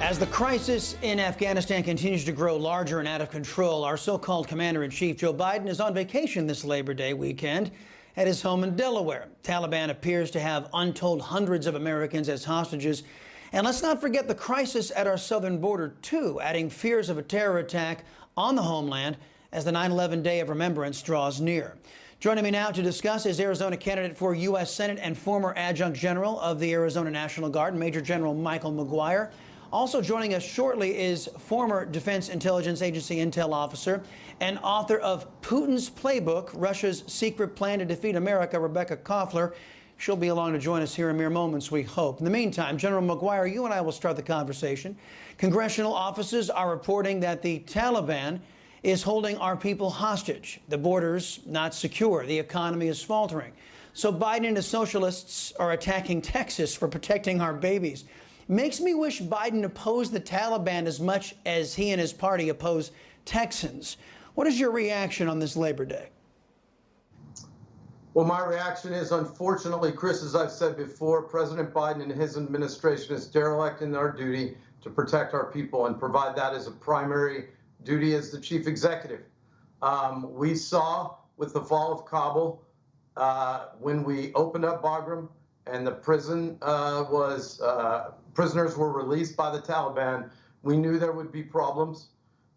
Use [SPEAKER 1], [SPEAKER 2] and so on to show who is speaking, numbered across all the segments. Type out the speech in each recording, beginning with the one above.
[SPEAKER 1] As the crisis in Afghanistan continues to grow larger and out of control, our so-called commander-in-chief, Joe Biden, is on vacation this Labor Day weekend at his home in Delaware. Taliban appears to have untold hundreds of Americans as hostages. And let's not forget the crisis at our southern border, too, adding fears of a terror attack on the homeland as the 9/11 Day of Remembrance draws near. Joining me now to discuss is Arizona candidate for U.S. Senate and former adjunct general of the Arizona National Guard, Major General Michael McGuire. Also joining us shortly is former Defense Intelligence Agency intel officer and author of Putin's Playbook, Russia's Secret Plan to Defeat America, Rebekah Koffler. She'll be along to join us here in mere moments, we hope. In the meantime, General McGuire, you and I will start the conversation. Congressional offices are reporting that the Taliban is holding our people hostage. The border's not secure. The economy is faltering. So Biden and his socialists are attacking Texas for protecting our babies. Makes me wish Biden opposed the Taliban as much as he and his party oppose Texans. What is your reaction on this Labor Day?
[SPEAKER 2] Well, my reaction is, unfortunately, Chris, as I've said before, President Biden and his administration is derelict in their duty to protect our people and provide that as a primary duty as the chief executive. We saw with the fall of Kabul, when we opened up Bagram and the prisoners were released by the Taliban, we knew there would be problems.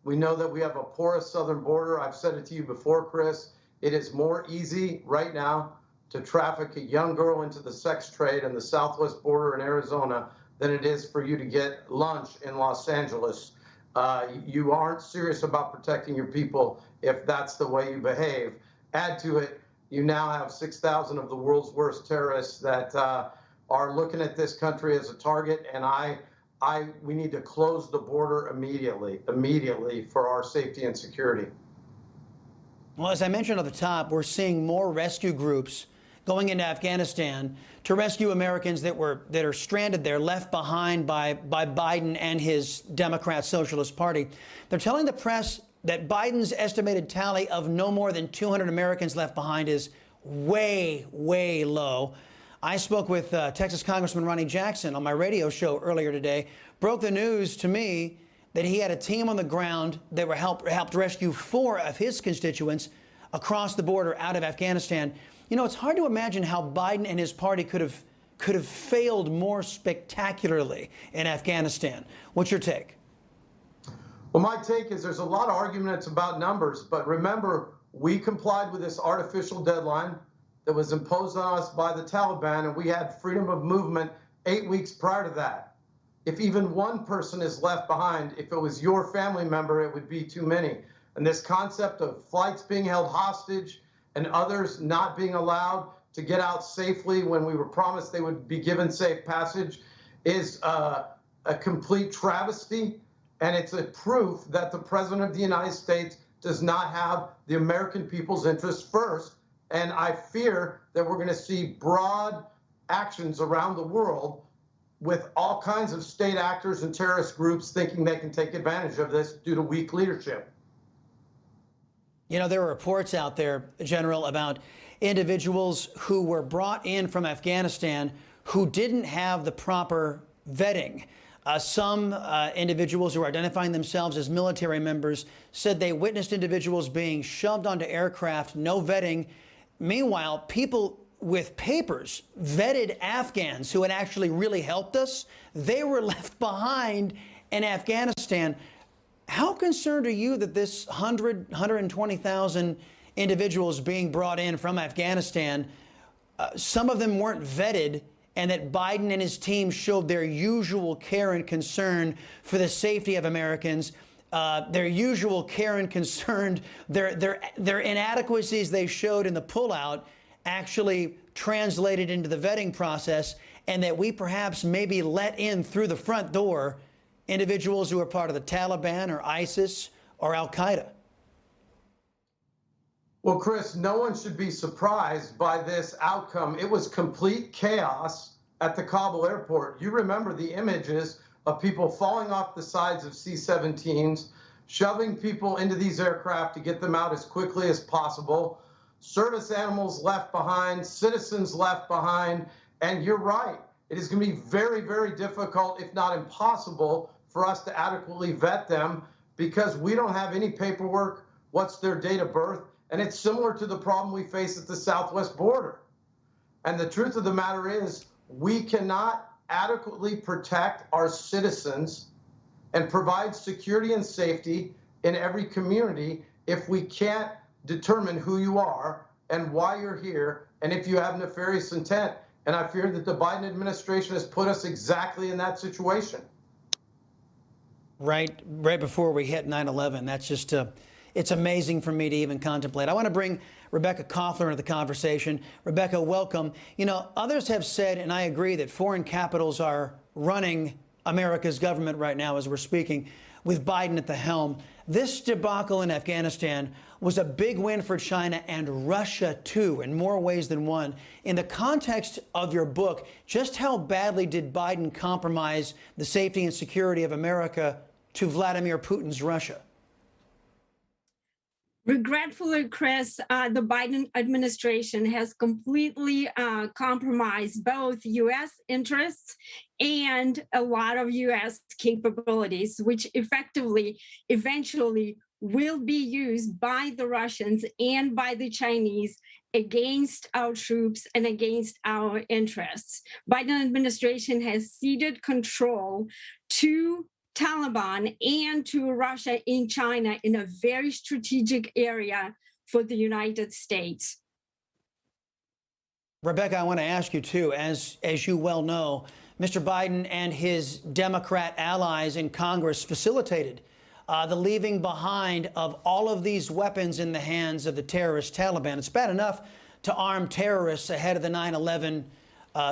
[SPEAKER 2] We know that we have a porous southern border. I've said it to you before, Chris. It is more easy right now to traffic a young girl into the sex trade in the southwest border in Arizona than it is for you to get lunch in Los Angeles. You aren't serious about protecting your people if that's the way you behave. Add to it, you now have 6,000 of the world's worst terrorists that are looking at this country as a target, and we need to close the border immediately for our safety and security.
[SPEAKER 1] Well, as I mentioned at the top, we're seeing more rescue groups going into Afghanistan to rescue Americans that are stranded there, left behind by Biden and his Democrat Socialist Party. They're telling the press that Biden's estimated tally of no more than 200 Americans left behind is way, way low. I spoke with Texas Congressman Ronnie Jackson on my radio show earlier today, broke the news to me that he had a team on the ground that helped rescue 4 of his constituents across the border out of Afghanistan. You know, it's hard to imagine how Biden and his party could have failed more spectacularly in Afghanistan. What's your take?
[SPEAKER 2] Well, my take is there's a lot of arguments about numbers, but remember, we complied with this artificial deadline that was imposed on us by the Taliban, and we had freedom of movement 8 weeks prior to that. If even one person is left behind, if it was your family member, it would be too many. And this concept of flights being held hostage and others not being allowed to get out safely when we were promised they would be given safe passage is a complete travesty. And it's a proof that the President of the United States does not have the American people's interests first. And I fear that we're going to see broad actions around the world with all kinds of state actors and terrorist groups thinking they can take advantage of this due to weak leadership.
[SPEAKER 1] You know, there are reports out there, General, about individuals who were brought in from Afghanistan who didn't have the proper vetting. Some individuals who are identifying themselves as military members said they witnessed individuals being shoved onto aircraft, no vetting. Meanwhile, people with papers, vetted Afghans who had actually really helped us, they were left behind in Afghanistan. How concerned are you that this 120,000 individuals being brought in from Afghanistan, some of them weren't vetted, and that Biden and his team showed their usual care and concern for the safety of Americans, their usual care and concern, their inadequacies they showed in the pullout actually translated into the vetting process, and that we perhaps maybe let in through the front door individuals who are part of the Taliban or ISIS or Al-Qaeda?
[SPEAKER 2] Well, Chris, no one should be surprised by this outcome. It was complete chaos at the Kabul airport. You remember the images of people falling off the sides of C-17s, shoving people into these aircraft to get them out as quickly as possible, service animals left behind, citizens left behind, and you're right. It is going to be very, very difficult, if not impossible, for us to adequately vet them because we don't have any paperwork. What's their date of birth? And it's similar to the problem we face at the southwest border. And the truth of the matter is, we cannot adequately protect our citizens and provide security and safety in every community if we can't determine who you are and why you're here and if you have nefarious intent. And I fear that the Biden administration has put us exactly in that situation.
[SPEAKER 1] Right before we hit 9/11. That's just, it's amazing for me to even contemplate. I want to bring Rebekah Koffler into the conversation. Rebekah, welcome. You know, others have said, and I agree, that foreign capitals are running America's government right now as we're speaking, with Biden at the helm. This debacle in Afghanistan was a big win for China and Russia, too, in more ways than one. In the context of your book, just how badly did Biden compromise the safety and security of America to Vladimir Putin's Russia?
[SPEAKER 3] Regretfully, Chris, the Biden administration has completely compromised both U.S. interests and a lot of U.S. capabilities, which eventually will be used by the Russians and by the Chinese against our troops and against our interests. Biden administration has ceded control to Taliban and to Russia in China in a very strategic area for the United States.
[SPEAKER 1] Rebekah, I want to ask you, too, as you well know, Mr. Biden and his Democrat allies in Congress facilitated the leaving behind of all of these weapons in the hands of the terrorist Taliban. It's bad enough to arm terrorists ahead of the 9/11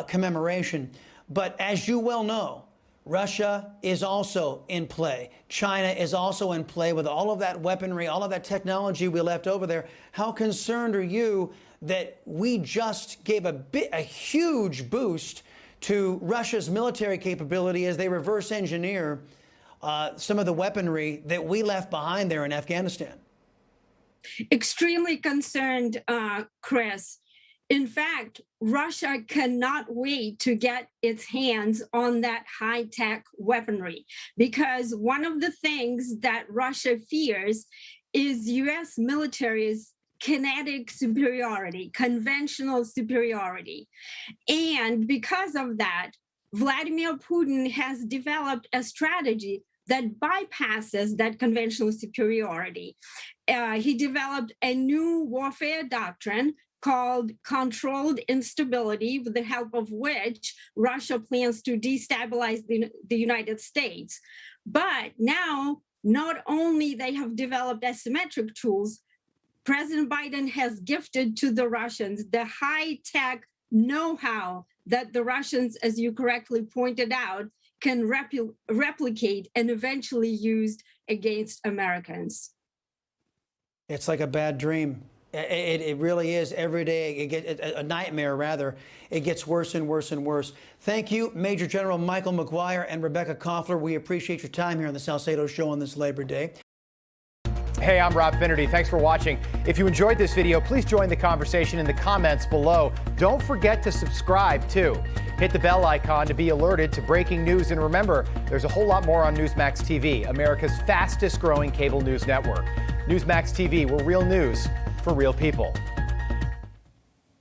[SPEAKER 1] commemoration. But as you well know, Russia is also in play. China is also in play with all of that weaponry, all of that technology we left over there. How concerned are you that we just gave a huge boost to Russia's military capability as they reverse engineer some of the weaponry that we left behind there in Afghanistan?
[SPEAKER 3] Extremely concerned, Chris. In fact, Russia cannot wait to get its hands on that high-tech weaponry, because one of the things that Russia fears is U.S. military's kinetic superiority, conventional superiority. And because of that, Vladimir Putin has developed a strategy that bypasses that conventional superiority. He developed a new warfare doctrine called controlled instability, with the help of which Russia plans to destabilize the United States. But now, not only they have developed asymmetric tools, President Biden has gifted to the Russians the high-tech know-how that the Russians, as you correctly pointed out, can replicate and eventually use against Americans.
[SPEAKER 1] It's like a bad dream. It really is. Every day, a nightmare, rather. It gets worse and worse and worse. Thank you, Major General Michael McGuire and Rebekah Koffler. We appreciate your time here on the Salcedo Show on this Labor Day.
[SPEAKER 4] Hey, I'm Rob Finnerty. Thanks for watching. If you enjoyed this video, please join the conversation in the comments below. Don't forget to subscribe, too. Hit the bell icon to be alerted to breaking news. And remember, there's a whole lot more on Newsmax TV, America's fastest growing cable news network. Newsmax TV, we're real news for real people.